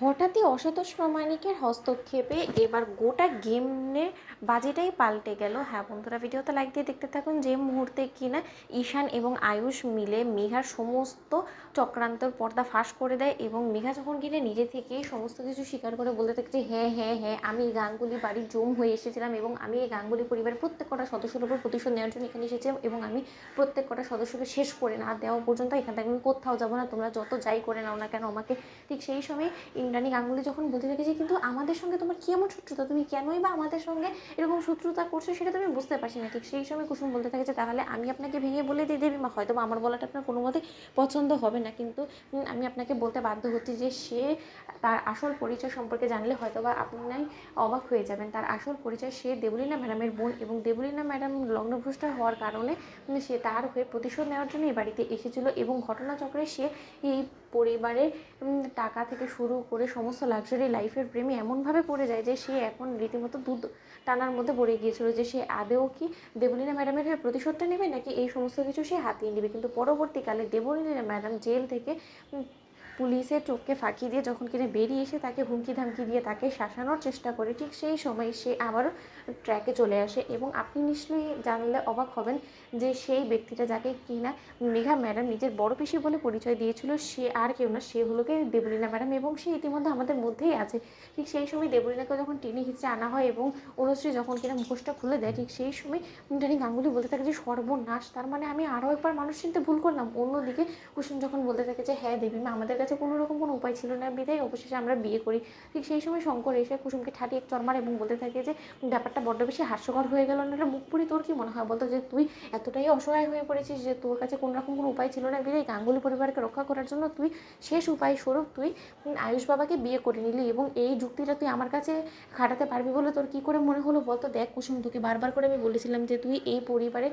হঠাৎই অসাতোষ প্রামাণিকের হস্তক্ষেপে এবার গোটা গেমের বাজিটাই পাল্টে গেল। হ্যাঁ বন্ধুরা, ভিডিওতে লাইক দিয়ে দেখতে থাকুন। যে মুহূর্তে কিনা ঈশান এবং আয়ুষ মিলে মেঘার সমস্ত চক্রান্তর পর্দা ফাঁস করে দেয় এবং মেঘা যখন কিনা নিজে থেকেই সমস্ত কিছু স্বীকার করে বলতে থাকে যে হ্যাঁ হ্যাঁ হ্যাঁ আমি এই গাঙ্গুলি বাড়ির জম হয়ে এসেছিলাম এবং আমি এই গাঙ্গুলি পরিবারের প্রত্যেক কটা সদস্যের উপর প্রতিশোধ নেওয়ার জন্য এখানে এসেছিলাম এবং আমি প্রত্যেক কটা সদস্যকে শেষ করে না দেওয়া পর্যন্ত এখান থেকে আমি কোথাও যাবো না, তোমরা যত যাই করে নাও না কেন আমাকে। ঠিক সেই সময় ইন্দ্রাণী গাঙ্গুলি যখন বলতে থাকে যে কিন্তু আমাদের সঙ্গে তোমার কী এমন শত্রুতা, তুমি কেনই বা আমাদের সঙ্গে এরকম শত্রুতা করছো সেটা তুমি বুঝতে পারছি না। ঠিক সেই সময় কুসুম বলতে থাকে যে তাহলে আমি আপনাকে ভেঙে বলে দিয়ে দেবী মা, হয়তো বা আমার বলাটা আপনার কোনো মতে পছন্দ হবে না, কিন্তু আমি আপনাকে বলতে বাধ্য হচ্ছি যে সে তার আসল পরিচয় সম্পর্কে জানলে হয়তো বা আপনি অবাক হয়ে যাবেন। তার আসল পরিচয় সে দেবলীনা ম্যাডামের বোন এবং দেবলীনা ম্যাডাম লগ্নভ্রষ্টা হওয়ার কারণে সে তার হয়ে প্রতিশোধ নেওয়ার জন্য এই বাড়িতে এসেছিলো এবং ঘটনাচক্রে সে এই পরিবারের টাকা থেকে শুরু করে সমস্ত লাক্সারি লাইফের প্রেমে এমনভাবে পড়ে যায় যে সে এখন রীতিমতো দুধ টানার মধ্যে পড়ে গিয়েছিল যে সে আদেও কি দেবলীনা ম্যাডামের হয়ে প্রতিশোধটা নেবে নাকি এই সমস্ত কিছু সে হাতিয়ে নেবে। কিন্তু পরবর্তীকালে দেবলীনা ম্যাডাম জেল থেকে পুলিশের চোখকে ফাঁকি দিয়ে যখন কিনা বেরিয়ে এসে তাকে হুমকি ধামকি দিয়ে তাকে শাসানোর চেষ্টা করে, ঠিক সেই সময় সে আবারও ট্র্যাকে চলে আসে এবং আপনি নিশ্চয়ই জানলে অবাক হবেন যে সেই ব্যক্তিটা যাকে কিনা মেঘা ম্যাডাম নিজের বড় পিসি বলে পরিচয় দিয়েছিল সে আর কেউ না, সে হলো কি দেবলীনা ম্যাডাম এবং সে ইতিমধ্যে আমাদের মধ্যেই আছে। ঠিক সেই সময় দেবলীনাকে যখন টেনে হিচড়ে আনা হয় এবং অনুশ্রী যখন কিনা মুখোশটা খুলে দেয়, ঠিক সেই সময় ইন্দ্রাণী গাঙ্গুলি বলতে থাকে যে সর্বনাশ, তার মানে আমি আরও একবার মানুষ চিনতে ভুল করলাম। অন্যদিকে কুসুম যখন বলতে থাকে যে হ্যাঁ দেবীমা, আমাদের কাছে কোনো রকম কোনো উপায় ছিল না বিধায় অবশেষে আমরা বিয়ে করি। ঠিক সেই সময় শঙ্কর এসে কুসুমকে ঠাটিয়ে এক চড় মারে এবং বলতে থাকে যে ব্যাপারটা বড্ড বেশি হাস্যকর হয়ে গেল না মুখ পুরি, তোর কি মনে হয় বলতো যে তুই এতটাই অসহায় হয়ে পড়েছিস যে তোর কাছে কোনো রকম কোনো উপায় ছিল না বিধায় গাঙ্গুলি পরিবারকে রক্ষা করার জন্য তুই শেষ উপায় স্বরূপ তুই আয়ুষ বাবাকে বিয়ে করে নিলি এবং এই যুক্তিটা তুই আমার কাছে খাটাতে পারবি বলে তোর কী করে মনে হলো বলতো। দেখ কুসুম, তোকে বারবার করে আমি বলেছিলাম যে তুই এই পরিবারে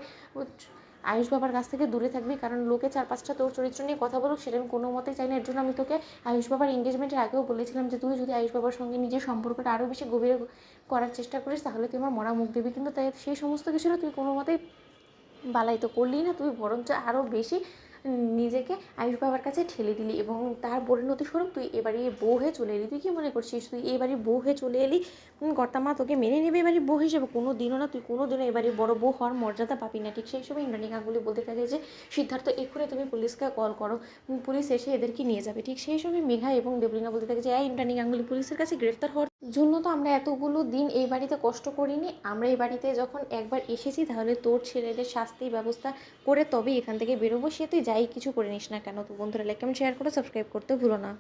আয়ুষ বাবার কাছ থেকে দূরে থাকবি, কারণ লোকে চার পাঁচটা তোর চরিত্র নিয়ে কথা বলুক সেটা আমি কোনো মতেই চাই না। এর জন্য আমি তোকে আয়ুষ বাবার এঙ্গেজমেন্টের আগেও বলেছিলাম যে তুই যদি আয়ুষ বাবার সঙ্গে নিজের সম্পর্কটা আরও বেশি গভীর করার চেষ্টা করিস তাহলে তুই আমার মরা মুখ দিবি, কিন্তু তাই সেই সমস্ত কিছু তুই কোনো মতেই বালাই তো করলি না, তুই বরঞ্চ আরও বেশি নিজেকে আয়ুষ বাবার কাছে ঠেলে দিলি এবং তার পরিণতি স্বরূপ তুই এবারে বউ হয়ে চলে এলি। তুই কী মনে করছিস তুই এবারে বউ হয়ে চলে এলি, কর্তামা তোকে মেনে নেবে এবারে বউ হিসেবে? কোনো দিনও না, তুই কোনো দিনও এবারে বড় বউ হওয়ার মর্যাদা পাবি না। ঠিক সেই সময় ইন্দ্রাণী গাঙ্গুলি বলতে থাকে যে সিদ্ধার্থ, এক্ষুনি তুমি পুলিশকে কল করো, পুলিশ এসে এদেরকে নিয়ে যাবে। ঠিক সেই সময় মেঘা এবং দেবলীনা বলতে থাকে যে ইন্দ্রাণী গাঙ্গুলি পুলিশের কাছে গ্রেফতার হওয়ার জন্য তো আমরা এতগুলো দিন এই বাড়িতে কষ্ট করিনি, আমরা এই বাড়িতে যখন একবার এসেছি তাহলে তোর ছেলেদের শাস্তির ব্যবস্থা করে তবেই এখান থেকে বেরোবো, সে তুই যাই কিছু করে নিস না কেন। তো বন্ধুরা লাইক কমেন্ট শেয়ার করে সাবস্ক্রাইব করতে ভুলো না।